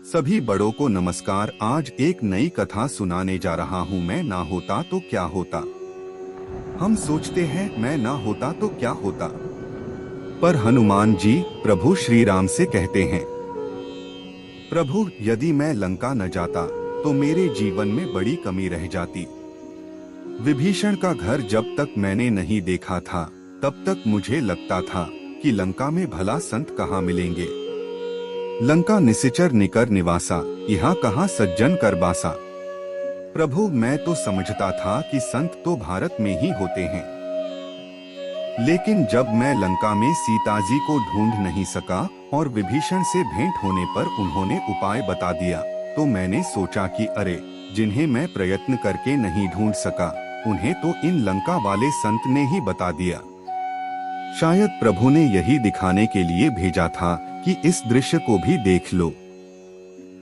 सभी बड़ों को नमस्कार। आज एक नई कथा सुनाने जा रहा हूँ। मैं ना होता तो क्या होता। हम सोचते हैं मैं ना होता तो क्या होता, पर हनुमान जी प्रभु श्री राम से कहते हैं, प्रभु यदि मैं लंका न जाता तो मेरे जीवन में बड़ी कमी रह जाती। विभीषण का घर जब तक मैंने नहीं देखा था तब तक मुझे लगता था कि लंका में भला संत कहाँ मिलेंगे। लंका निशिचर निकर निवासा, यहाँ कहाँ सज्जन कर बासा। प्रभु मैं तो समझता था कि संत तो भारत में ही होते हैं, लेकिन जब मैं लंका में सीता जी को ढूंढ नहीं सका और विभीषण से भेंट होने पर उन्होंने उपाय बता दिया, तो मैंने सोचा कि अरे, जिन्हें मैं प्रयत्न करके नहीं ढूंढ सका उन्हें तो इन लंका वाले संत ने ही बता दिया। शायद प्रभु ने यही दिखाने के लिए भेजा था कि इस दृश्य को भी देख लो।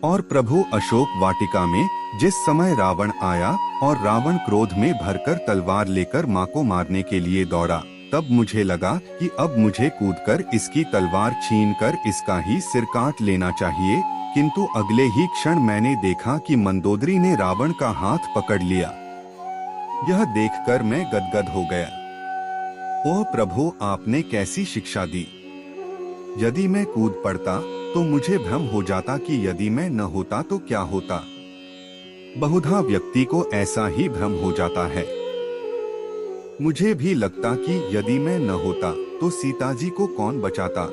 और प्रभु अशोक वाटिका में जिस समय रावण आया और रावण क्रोध में भरकर तलवार लेकर माँ को मारने के लिए दौड़ा, तब मुझे लगा कि अब मुझे कूदकर इसकी तलवार छीनकर इसका ही सिर काट लेना चाहिए, किंतु अगले ही क्षण मैंने देखा कि मंदोदरी ने रावण का हाथ पकड़ लिया। यह देखकर मैं गदगद हो गया। ओह प्रभु, आपने कैसी शिक्षा दी। यदि मैं कूद पड़ता तो मुझे भ्रम हो जाता कि यदि मैं न होता तो क्या होता। बहुधा व्यक्ति को ऐसा ही भ्रम हो जाता है। मुझे भी लगता कि यदि मैं न होता तो सीता जी को कौन बचाता।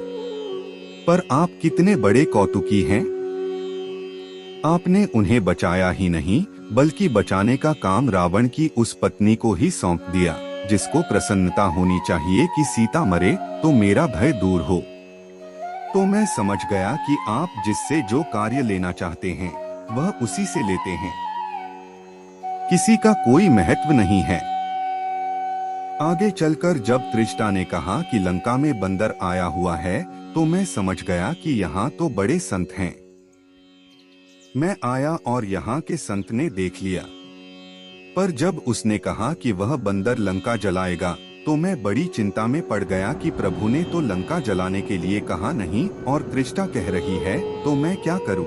पर आप कितने बड़े कौतुकी हैं। आपने उन्हें बचाया ही नहीं बल्कि बचाने का काम रावण की उस पत्नी को ही सौंप दिया, जिसको प्रसन्नता होनी चाहिए कि सीता मरे तो मेरा भय दूर हो। तो मैं समझ गया कि आप जिससे जो कार्य लेना चाहते हैं वह उसी से लेते हैं। किसी का कोई महत्व नहीं है। आगे चलकर जब त्रिजटा ने कहा कि लंका में बंदर आया हुआ है, तो मैं समझ गया कि यहाँ तो बड़े संत हैं। मैं आया और यहाँ के संत ने देख लिया। पर जब उसने कहा कि वह बंदर लंका जलाएगा, तो मैं बड़ी चिंता में पड़ गया कि प्रभु ने तो लंका जलाने के लिए कहा नहीं और त्रिजटा कह रही है, तो मैं क्या करूं।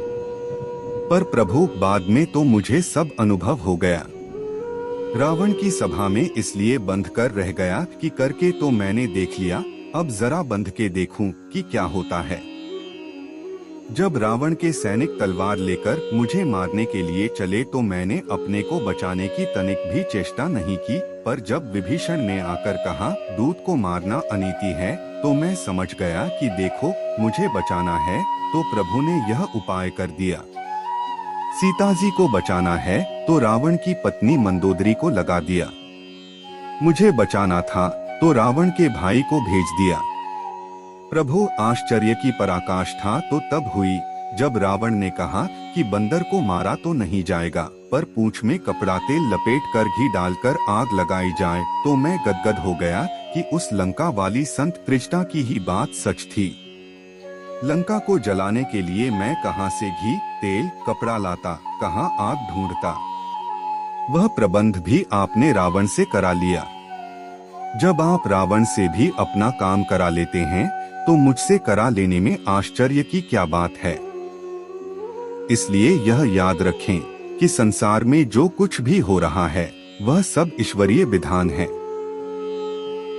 पर प्रभु बाद में तो मुझे सब अनुभव हो गया। रावण की सभा में इसलिए बंध कर रह गया कि करके तो मैंने देख लिया, अब जरा बंध के देखूं कि क्या होता है। जब रावण के सैनिक तलवार लेकर मुझे मारने के लिए चले तो मैंने अपने को बचाने की तनिक भी चेष्टा नहीं की, पर जब विभीषण ने आकर कहा दूत को मारना अनीति है, तो मैं समझ गया कि देखो मुझे बचाना है तो प्रभु ने यह उपाय कर दिया। सीता जी को बचाना है तो रावण की पत्नी मंदोदरी को लगा दिया। मुझे बचाना था तो रावण के भाई को भेज दिया। प्रभु आश्चर्य की पराकाष्ठा तो तब हुई जब रावण ने कहा कि बंदर को मारा तो नहीं जाएगा, पर पूंछ में कपड़ा तेल लपेट कर घी डालकर आग लगाई जाए। तो मैं गदगद हो गया कि उस लंका वाली संत त्रिजटा की ही बात सच थी। लंका को जलाने के लिए मैं कहां से घी तेल कपड़ा लाता, कहां आग ढूंढता। वह प्रबंध भी आपने रावण से करा लिया। जब आप रावण से भी अपना काम करा लेते हैं तो मुझसे करा लेने में आश्चर्य की क्या बात है। इसलिए यह याद रखें कि संसार में जो कुछ भी हो रहा है वह सब ईश्वरीय विधान है।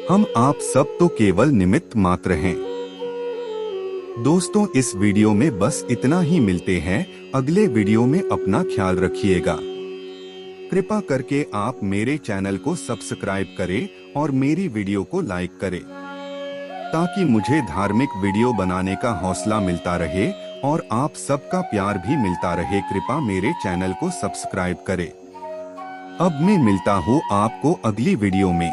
हम आप सब तो केवल निमित्त मात्र हैं। दोस्तों, इस वीडियो में बस इतना ही। मिलते हैं अगले वीडियो में। अपना ख्याल रखिएगा। कृपा करके आप मेरे चैनल को सब्सक्राइब करें और मेरी वीडियो को लाइक करें, ताकि मुझे धार्मिक वीडियो बनाने का हौसला मिलता रहे और आप सबका प्यार भी मिलता रहे। कृपा मेरे चैनल को सब्सक्राइब करें। अब मैं मिलता हूँ आपको अगली वीडियो में।